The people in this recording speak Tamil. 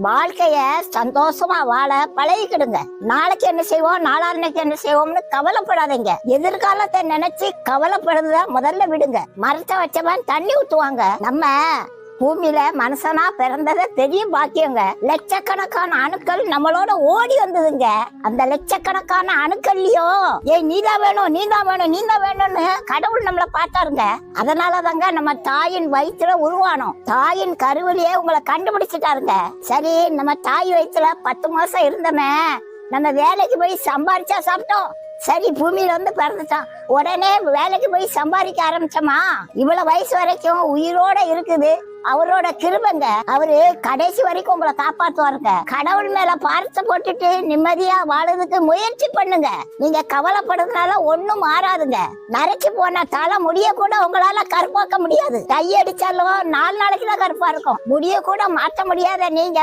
வாழ்க்கைய சந்தோஷமா வாழ பழகிக்கிடுங்க. நாளைக்கு என்ன செய்வோம், நாளான்னைக்கு என்ன செய்வோம்னு கவலைப்படாதீங்க. எதிர்காலத்தை நினைச்சு கவலைப்படுறத முதல்ல விடுங்க. மரத்தை வச்சவன் தண்ணி ஊத்துவாங்க. நம்ம பூமியில மனுஷனா பிறந்தத பெரிய பாக்கியங்க. லட்சக்கணக்கான அணுக்கள் நம்மளோட ஓடி வந்ததுங்க. அந்த லட்சக்கணக்கான அணுக்கள்லயோ நீதான் வேணும், நீதான் வேணும், நீதான் வேணும்னு கடவுள் நம்மள பார்த்தாருங்க. அதனாலதாங்க நம்ம தாயின் வயிற்றுல உருவானோம். தாயின் கருவிலேயே உங்களை கண்டுபிடிச்சிட்டாருங்க. சரி, நம்ம தாய் வயிற்றுல 10 மாசம் இருந்தோமே, நம்ம வேலைக்கு போய் சம்பாரிச்சா சாப்பிட்டோம். சரி, பூமியில வந்து பிறந்துட்டான், உடனே வேலைக்கு போய் சம்பாதிக்க ஆரம்பிச்சோமா? இவ்வளவு வயசு வரைக்கும் உயிரோட இருக்குது அவரோட கிருபங்க. அவரு கடைசி வரைக்கும் உங்களை காப்பாத்துவாருங்க. கடவுள் மேல பார்த்து போட்டுட்டு நிம்மதியா வாழறதுக்கு முயற்சி பண்ணுங்க. நீங்க கவலைப்படுறதுனால ஒண்ணும் மாறாதுங்க. நரைச்சு போன தலை முடிய கூட உங்களால கருப்பாக்க முடியாது. கையடிச்சாலும் 4 நாளைக்கு தான் கருப்பா இருக்கும். முடிய கூட மாற்ற முடியாத நீங்க